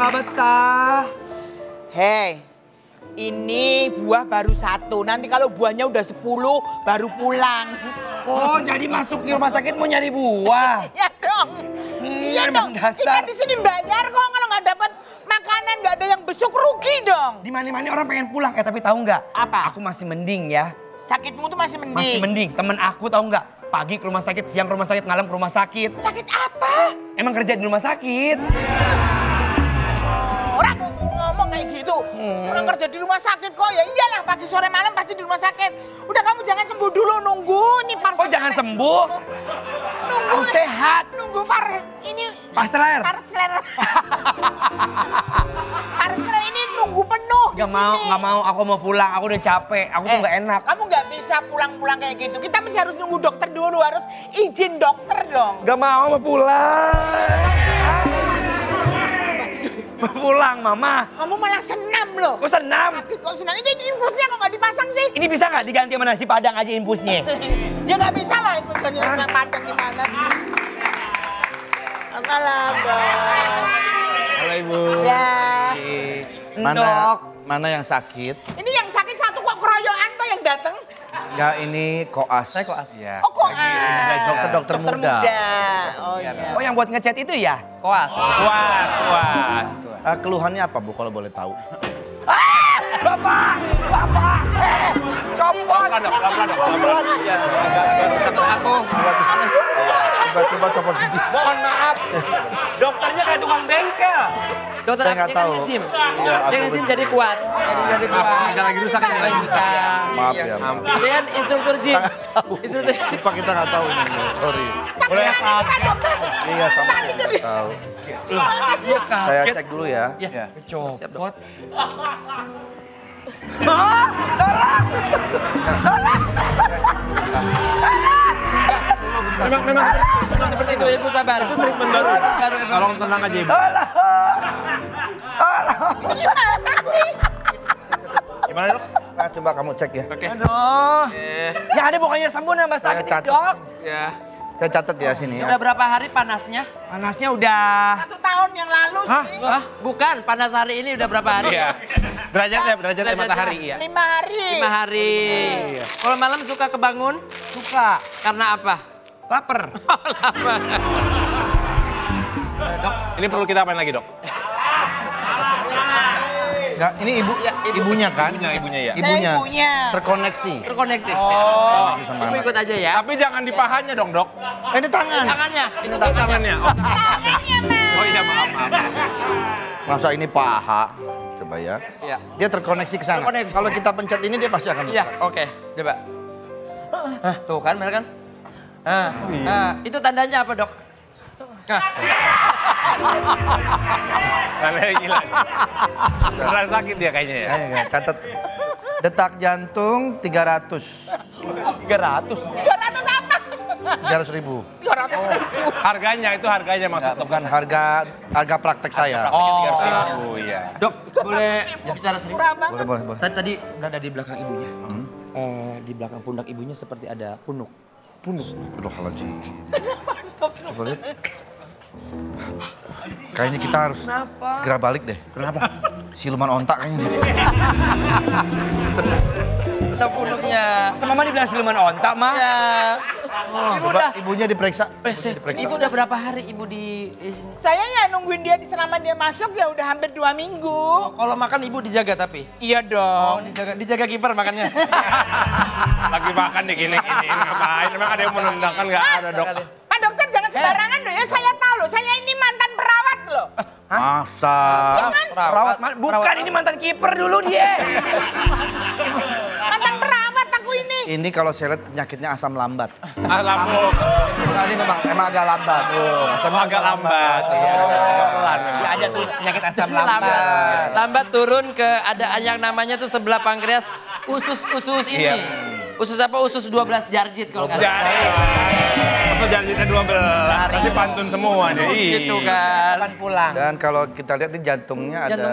betah. Hei, ini buah baru 1. Nanti kalau buahnya udah 10 baru pulang. Oh, jadi masuk di rumah sakit mau nyari buah? Iya dong. Iya dong. Kita di sini bayar kok, kalau nggak dapat makanan nggak ada yang besok rugi dong. Di mana-mana orang pengen pulang. Tapi tahu nggak? Apa? Aku masih mending ya. Sakitmu tuh masih mending. Masih mending. Temen aku tahu nggak? Pagi ke rumah sakit, siang ke rumah sakit, malam ke rumah sakit. Sakit apa? Emang kerja di rumah sakit. Orang ngomong kayak gitu. Orang kerja di rumah sakit kok. Ya iyalah, pagi sore malam pasti di rumah sakit. Udah kamu jangan sembuh dulu, nunggu nih Oh jangan sembuh. Nunggu Harus sehat. Nunggu ini Parseler. Parseler ini nunggu penuh. Gak mau, aku mau pulang. Aku udah capek, aku tuh gak enak. Kamu gak bisa pulang-pulang kayak gitu. Kita mesti harus nunggu dokter dulu, harus izin dokter dong. Gak mau pulang. Mau pulang, Mama. Kamu malah senam loh. Kok senam? Sakit kok senam. Ini infusnya kok gak dipasang sih? Ini bisa gak diganti sama nasi padang aja infusnya? Ya gak bisa lah infus ganti nasi padang gimana sih? Malam dong. Halo Ibu. Ya. Mana yang sakit? Ini yang sakit satu kok keroyokan kok yang datang? Enggak, ini koas. Saya koas. Ya. Oh koas. Dokter muda. Oh iya. Oh yang buat ngecat itu ya? Koas. Kuas. Keluhannya apa Bu kalau boleh tahu? Bapak! Copot! Pelan-pelan. Ya, agak rusak aku. Tiba-tiba copot sedih. Mohon maaf. Dokternya kayak tukang bengkel. Dokter Saya nggak aku kan tahu. nge-gym. Iya, Dia nge-gym jadi kuat. Jadi kuat. Agak lagi rusak ya? Lagi rusak. Maaf Iya. ya, maaf. Dia kan instruktur gym. Kita nggak tahu. Instruktur gym. Sumpah kita nggak tahu ini. Sorry. Boleh dokter. Iya, sama saya nggak tahu. Saya cek dulu ya. Iya. Copot. Memang seperti itu Ibu, sabar. Itu treatment baru. Tolong tenang aja Ibu. Gimana sih? Gimana Dok? Nah, coba kamu cek ya. Oke. Aduh. Yang ada bukannya sembuh nambah Saya sakit, catat. Dok. Ya. Saya catat ya sini Sudah ya. berapa hari panasnya? Panasnya udah... 1 tahun yang lalu Hah? sih. Hah? Bukan, panas hari ini udah berapa hari? Iya. Derajatnya matahari ya. 5 hari. 5 hari. Kalau malam suka kebangun? Suka. Karena apa? Laper. Dok, ini perlu kita apain lagi Dok? Enggak, ini ibunya kan? Ibunya ya. Saya ibunya. Terkoneksi. Terkoneksi. Oh. Ibu ikut aja ya. Tapi jangan di pahanya dong Dok. Ini tangan. Tangannya. Itu Tangannya. Oh, Tangannya, Mas. oh iya maaf. Masa ini paha? Coba ya. Iya. Dia terkoneksi ke sana. Terkoneksi. Kalau kita pencet ini dia pasti akan Iya, rusak. oke. Coba. Hah, tuh kan, bener kan? Itu tandanya apa, Dok? Karena gila. Beneran sakit dia kayaknya ya. Ayo, catat. Detak jantung 300. 300. 200 apa? 300.000. 200 Harganya itu harganya maksudnya. Bukan harga praktek saya. Oh. Iya. Dok, boleh bicara serius? Boleh. Saya tadi berada di belakang ibunya. Di belakang pundak ibunya seperti ada punuk. Astagfirullahaladzim. Coba lihat. Kayaknya kita harus segera balik deh. Kenapa? Siluman ontak kayaknya. Ada punuknya. Sama Mama dibilang siluman ontak, Ma. Ya. Ibu udah. Ibunya diperiksa. Ibu udah berapa hari ibu di sini? Saya ya nungguin dia selama dia masuk ya udah hampir 2 minggu. Kalau makan ibu dijaga tapi? Iya dong. Dijaga kiper makannya. Lagi makan nih gini ngapain? Emang ada yang menendang kan nggak ada Dok? Pak dokter jangan sembarangan loh ya. Saya tahu loh. Saya ini mantan perawat loh. Masa? Perawat. Bukan, ini mantan kiper dulu dia. Mantan perawat aku ini. Ini kalau saya lihat penyakitnya asam lambat. Lambung. Nah, ini memang agak lambat. Asamnya agak lambat. Pelan. Ya ada tuh penyakit asam lambat. Lambat turun ke ada yang namanya tuh sebelah pankreas usus ini. Usus apa? Usus 12 jarjit kalau nggak salah. Apa jarjitnya 12? Pasti pantun semua deh. Gitu kan. Kapan pulang? Dan kalau kita lihat di jantungnya Ada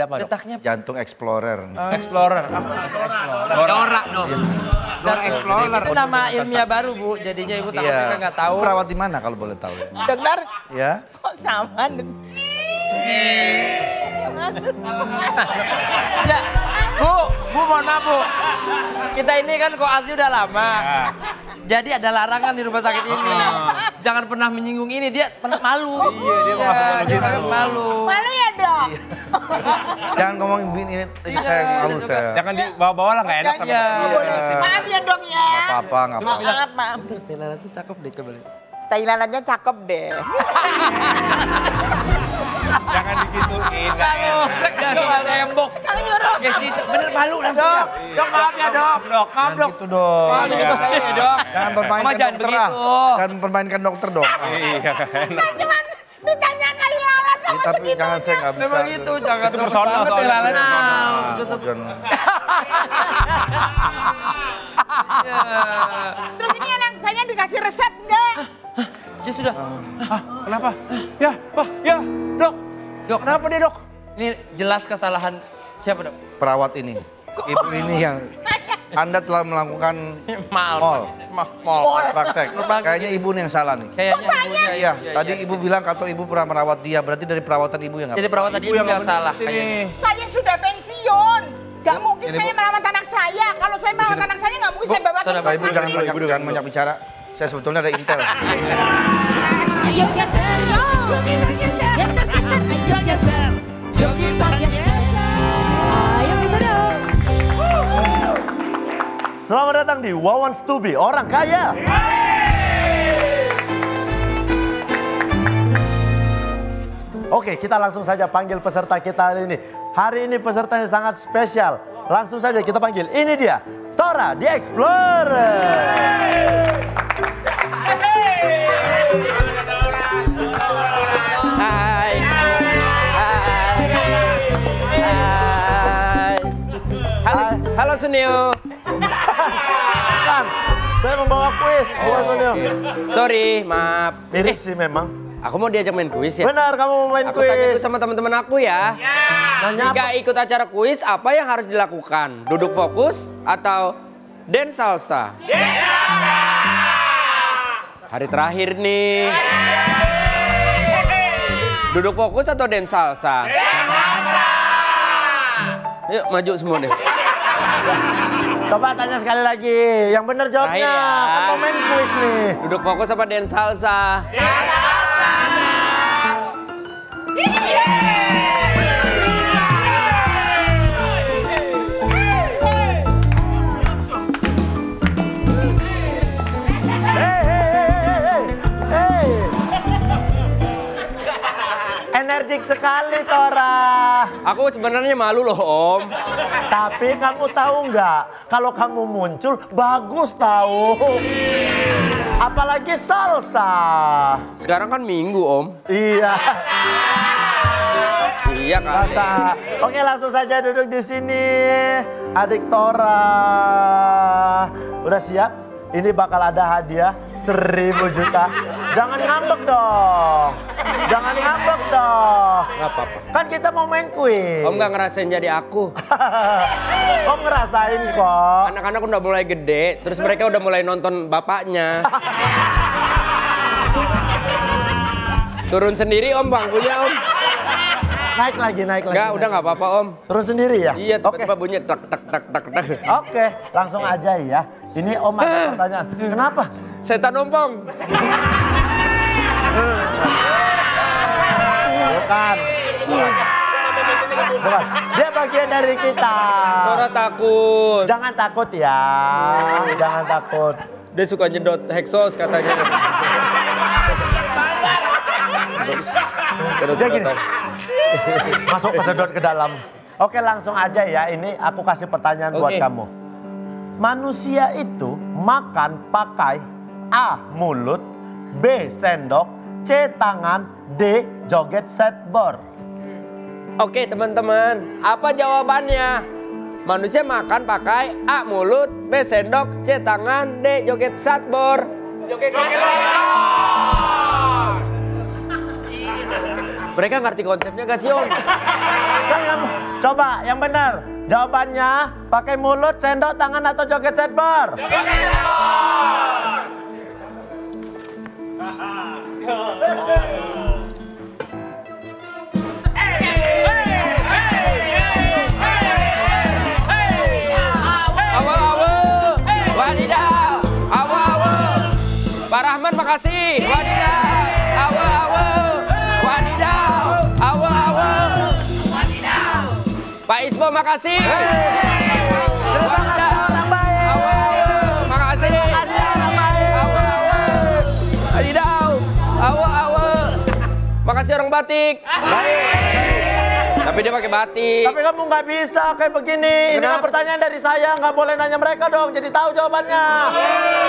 apa, Dok? Detaknya jantung explorer. Explorer. Norak dong. Dora Explorer. itu nama ilmiah baru Bu, jadinya ibu takutnya nggak tahu. Perawat di mana kalau boleh tahu? Dokter Ya. kok sama? Ya, Bu mohon maaf Bu. Kita ini kan koasi udah lama. Jadi ada larangan di rumah sakit ini. Jangan pernah menyinggung ini, dia malu. Iya, dia jangan malu. Malu ya dok? Jangan ngomongin ini saya malu saya. Jangan dibawa-bawa lah, nggak enak. Iya. Maaf ya dok ya. Nggak apa-apa. Maaf. Thailand itu cakep deh, coba lihat. Thailandnya cakep deh. Jangan digituin, nggak enak. Coba tembok. Kalau nyuruh. Bener malu langsung ya. Dok, maaf ya dok. Maaf dok. Gitu dong. Maaf Iya. ya dok. Jangan permainkan Mama, jangan dokter lah. begitu. Jangan mempermainkan dokter dong. Iya, nggak enak. Cuman ditanya kali lalat sama Tapi jangan saya nggak bisa. Memang itu, jangan Itu personal soalnya. personal. Tetep. Jangan. Ya. Terus ini anak saya dikasih resep enggak? Ya sudah. Kenapa? Ya, wah, ya, dok. Dok, Kenapa dia, dok? ini jelas kesalahan siapa dok? Perawat ini. Ibu ini yang Anda telah melakukan Mal. praktek. Kayaknya ibu nih yang salah nih. Kayaknya ibunya. Iya, tadi ibu bilang kalau ibu pernah merawat dia, berarti dari perawatan ibu yang Jadi perawatan ibu yang salah Ini. kayaknya. Saya sudah pensiun. Gak mungkin saya merawat anak saya. Kalau saya merawat anak saya gak mungkin saya bawa ke sudah, rumah Ibu jangan sakit. jangan banyak bicara. Saya sebetulnya ada intel. Ayo geser dong. Geser, geser. Ayo geser. Yuk kita geser. Ayo geser dong. Selamat datang di Wawans to Be Orang Kaya. Oke, kita langsung saja panggil peserta kita hari ini. Hari ini pesertanya sangat spesial. Langsung saja kita panggil. Ini dia, Tora the Explorer. Hai. Halo Sunil. Kan, saya membawa kuis. Sorry, maaf. Mirip sih memang. Aku mau diajak main kuis ya. Benar, kamu mau main Aku tanya dulu kuis. sama teman-teman aku ya. Nanya Jika apa? ikut acara kuis, apa yang harus dilakukan? Duduk fokus atau dance salsa? Hari terakhir nih. Duduk fokus atau dance salsa? Yuk maju semua deh. Coba tanya sekali lagi. Yang benar jawabnya. Terakhir ya. Kan mau main kuis nih. Duduk fokus apa dance salsa? Hey. Energik sekali, Tora. Aku sebenarnya malu loh Om. Tapi kamu tahu nggak? Kalau kamu muncul, bagus tahu. Apalagi salsa. Sekarang kan Minggu Om. Iya. Iya kan. Masa. Oke, langsung saja duduk di sini. Adik Tora. Udah siap? Ini bakal ada hadiah 1.000 juta. Jangan ngambek dong. Jangan ngambek dong. Nggak apa-apa. Kan kita mau main kuis. Om nggak ngerasain jadi aku. Om ngerasain kok. Anak-anak udah mulai gede, terus mereka udah mulai nonton bapaknya. Turun sendiri Om bangkunya Om. Naik lagi. Enggak, udah nggak apa-apa Om. Turun sendiri ya? Iya, Oke. tiba-tiba bunyi tak tak tak tak tak. Oke, langsung aja ya. Ini Om ada pertanyaan. Kenapa? Setan ompong. Bukan. Bukan. Dia bagian dari kita. Tora takut. Jangan takut ya. Jangan takut. Dia suka nyedot heksos katanya. Dia gini. Masuk kesedot ke dalam. Oke, langsung aja ya. Ini aku kasih pertanyaan buat Oke. kamu. Manusia itu makan pakai A. Mulut, B. Sendok, C. Tangan, D. Joget setboard. Oke teman-teman, apa jawabannya? Manusia makan pakai A. Mulut, B. Sendok, C. Tangan, D. Joget satbor. Mereka ngerti konsepnya gak sih Om? Coba yang benar. Jawabannya pakai mulut, sendok, tangan atau joget setboard? makasih. Wadidaw. Awe. Wadidaw. Awe. Wadidaw. Pak Isbo, makasih. Wadidaw. Awe. Makasih. Awe. Wadidaw. Awe. Makasih orang batik. Tapi dia pakai batik. Tapi kamu nggak bisa kayak begini. Ini kan pertanyaan dari saya, nggak boleh nanya mereka dong. Jadi tahu jawabannya.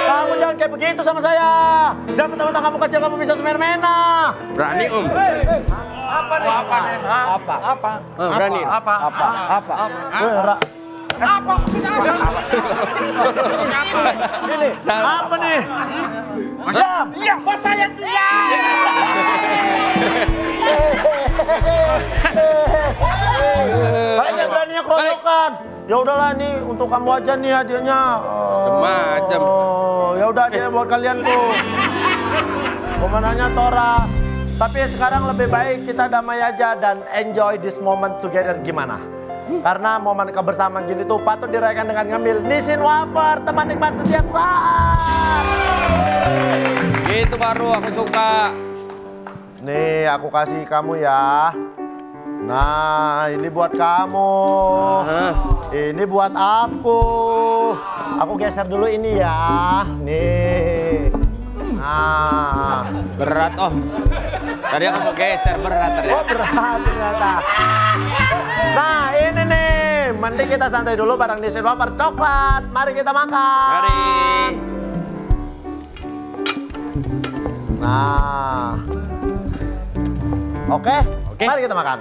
Kamu jangan kayak begitu sama saya. Jangan mentang-mentang kamu kecil kamu bisa semena-mena. Berani Om. Apa nih? Apa? Berani. Apa? Ini apa nih? Diam. Iya, bos saya diam. Kalian beraninya keroyokan. Ya udahlah nih untuk kamu aja nih hadiahnya. Macam. Ya udah deh buat kalian tuh. Pemenangnya Tora. Tapi sekarang lebih baik kita damai aja dan enjoy this moment together gimana? Karena momen kebersamaan gini tuh patut dirayakan dengan ngemil Nissin Wafer, teman nikmat setiap saat. Itu baru aku suka. Nih aku kasih kamu ya. Nah ini buat kamu. Ini buat aku. Aku geser dulu ini ya. Nih. Nah. Berat Om. Tadi aku mau geser berat ternyata. Oh berat ternyata. Nah ini nih. Mending kita santai dulu bareng Nissin Wafer coklat. Mari kita makan. Mari. Nah. Oke. Mari kita makan.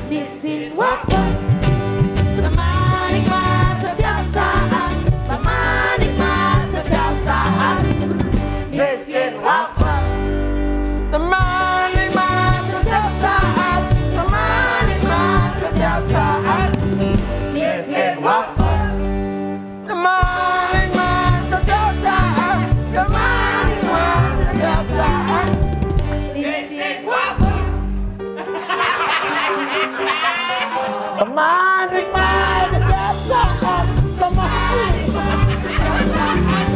Nissin Wafers, teman nikmat setiap saat, teman nikmat setiap saat. Nissin Wafers, teman nikmat setiap saat, teman nikmat setiap saat. Nissin Wafers, teman nikmat setiap saat, teman nikmat setiap saat. Nissin Wafers. Teman nikmat Setiap saat, teman nikmat setiap saat.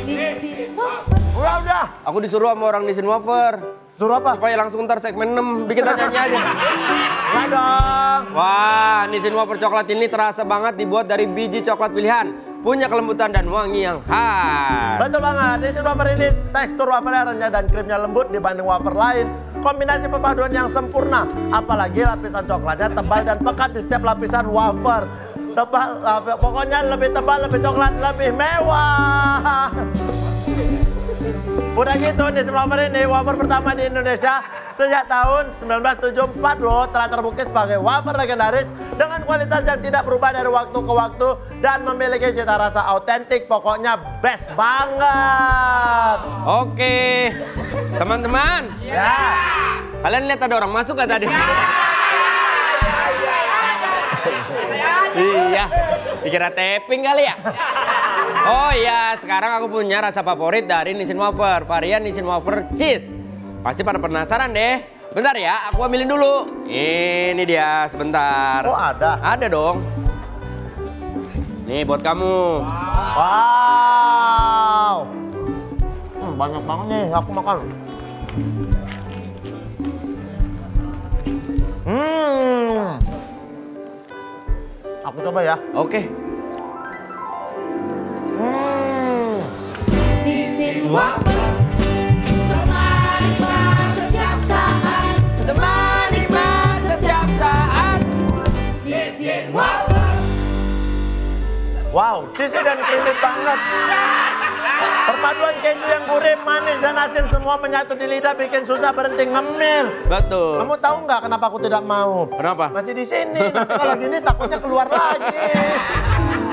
Nissin Wafers. Udah. Aku disuruh sama orang Nissin Wafer. Suruh apa? Supaya langsung ntar segmen 6 bikin nyanyi aja. Enggak dong. Wah, Nissin Wafer coklat ini terasa banget dibuat dari biji coklat pilihan. Punya kelembutan dan wangi yang khas. Betul banget. Nissin Wafer ini tekstur wafernya renyah dan krimnya lembut dibanding wafer lain. Kombinasi perpaduan yang sempurna. Apalagi lapisan coklatnya tebal dan pekat di setiap lapisan wafer. Pokoknya lebih tebal, lebih coklat, lebih mewah. Udah gitu, Nissin Wafer ini wafer pertama di Indonesia sejak tahun 1974 loh, telah terbukti sebagai wafer legendaris dengan kualitas yang tidak berubah dari waktu ke waktu dan memiliki cita rasa autentik, pokoknya best banget. Oke, teman-teman. Ya. Kalian lihat ada orang masuk gak tadi? Iya, dikira tapping kali ya? Oh iya, sekarang aku punya rasa favorit dari Nissin Wafer, varian Nissin Wafer Cheese. Pasti pada penasaran deh. Bentar ya, aku ambilin dulu. Ini dia, sebentar. Oh ada? Ada dong. Nih buat kamu. Wow. Banyak banget nih, aku makan. Aku coba ya. Oke. Nissin Wafers, teman nikmat setiap saat, teman nikmat setiap saat. Nissin Wafers. Wow, cheesy dan creamy banget. Perpaduan keju yang gurih, manis, dan asin semua menyatu di lidah bikin susah berhenti ngemil. Betul. Kamu tahu nggak kenapa aku tidak mau? Kenapa? Masih di sini. Nanti kalau gini takutnya keluar lagi.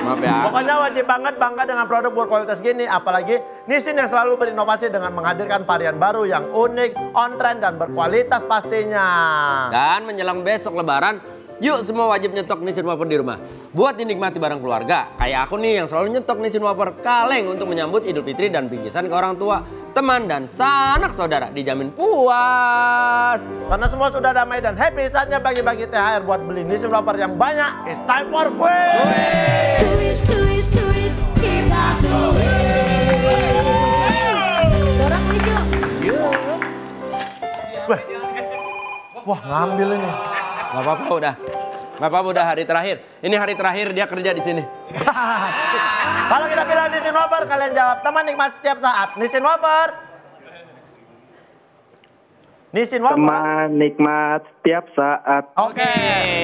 Maaf ya. Pokoknya wajib banget bangga dengan produk berkualitas gini. Apalagi Nissin yang selalu berinovasi dengan menghadirkan varian baru yang unik, on trend, dan berkualitas pastinya. Dan menjelang besok Lebaran, yuk semua wajib nyetok Nissin Wafer di rumah. Buat dinikmati bareng keluarga. Kayak aku nih yang selalu nyetok Nissin Wafer kaleng untuk menyambut Idul Fitri dan bingkisan ke orang tua, teman, dan sanak saudara. Dijamin puas. Karena semua sudah damai dan happy, saatnya bagi-bagi THR buat beli Nissin Wafer yang banyak. It's time for quiz! Kuis, kuis, kuis, kita kuis. Wah, wah ngambil ini. Gak apa-apa udah. Gak apa-apa udah hari terakhir. Ini hari terakhir dia kerja di sini. Kalau kita bilang Nissin Wafer, kalian jawab teman nikmat setiap saat. Nissin Wafer. Nissin Wafer. Teman nikmat setiap saat. Oke.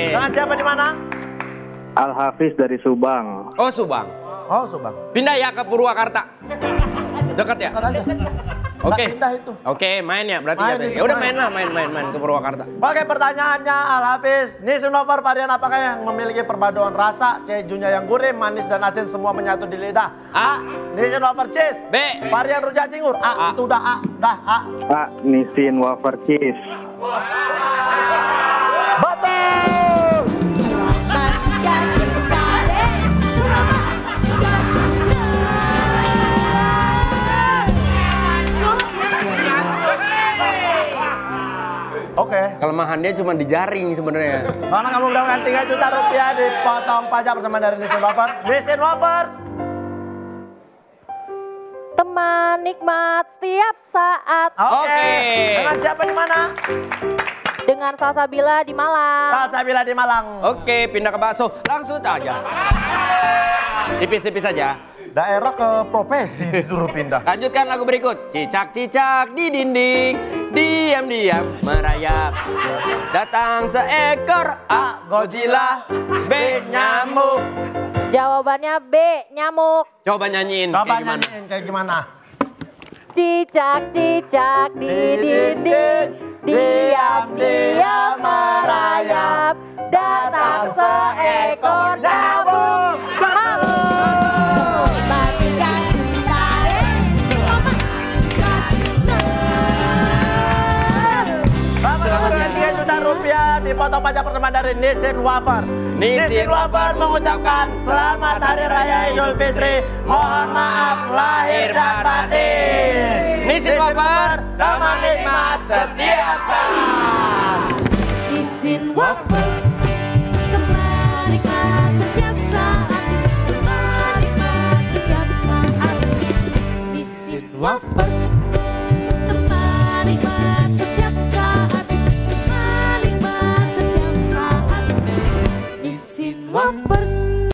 Dengan siapa di mana? Al Hafiz dari Subang. Oh Subang. Oh, Subang. Pindah ya ke Purwakarta. Dekat ya? Dekat aja. Oke. Nggak pindah itu. Oke, main ya berarti Main katanya. itu, Ya udah main. main ke Purwakarta. Oke, pertanyaannya Al Hafiz. Nissin Wafer varian apakah yang memiliki perpaduan rasa, kejunya yang gurih, manis dan asin semua menyatu di lidah? A. Nissin Wafer cheese. B. Varian rujak cingur. A. Itu udah A. Dah A. A. Nissin Wafer Cheese. Betul. Selamat ganti kare, selamat ganti Oke. Kelemahan dia cuma di jaring sebenarnya. Karena kamu mendapatkan 3 juta rupiah dipotong pajak bersama dari Nissin Wafer. Nissin Wafer. Teman nikmat setiap saat. Oke. Dengan siapa di mana? Dengan Salsabila di Malang. Salsabila di Malang. Oke, pindah ke bakso. Langsung aja. Tipis-tipis aja. Daerah ke profesi disuruh pindah. Lanjutkan lagu berikut. Cicak-cicak di dinding, diam-diam merayap. Datang seekor A. Godzilla, B. Nyamuk. Jawabannya B. Nyamuk. Coba nyanyiin. Coba kayak gimana? nyanyiin kayak gimana? Cicak-cicak di dinding, diam-diam merayap. Datang seekor nyamuk. Selamat ganti kare, selamat ganti Selamat 3 juta rupiah dipotong pajak bersama dari Nissin Wafer. Nissin Wafer mengucapkan selamat Hari Raya Idul Fitri. Mohon maaf lahir dan batin. Nissin Wafer, teman nikmat setiap saat. Nissin Wafers, teman nikmat setiap saat, teman nikmat setiap saat. Nissin Wafers, teman nikmat setiap saat, teman nikmat setiap saat. Nissin Wafers.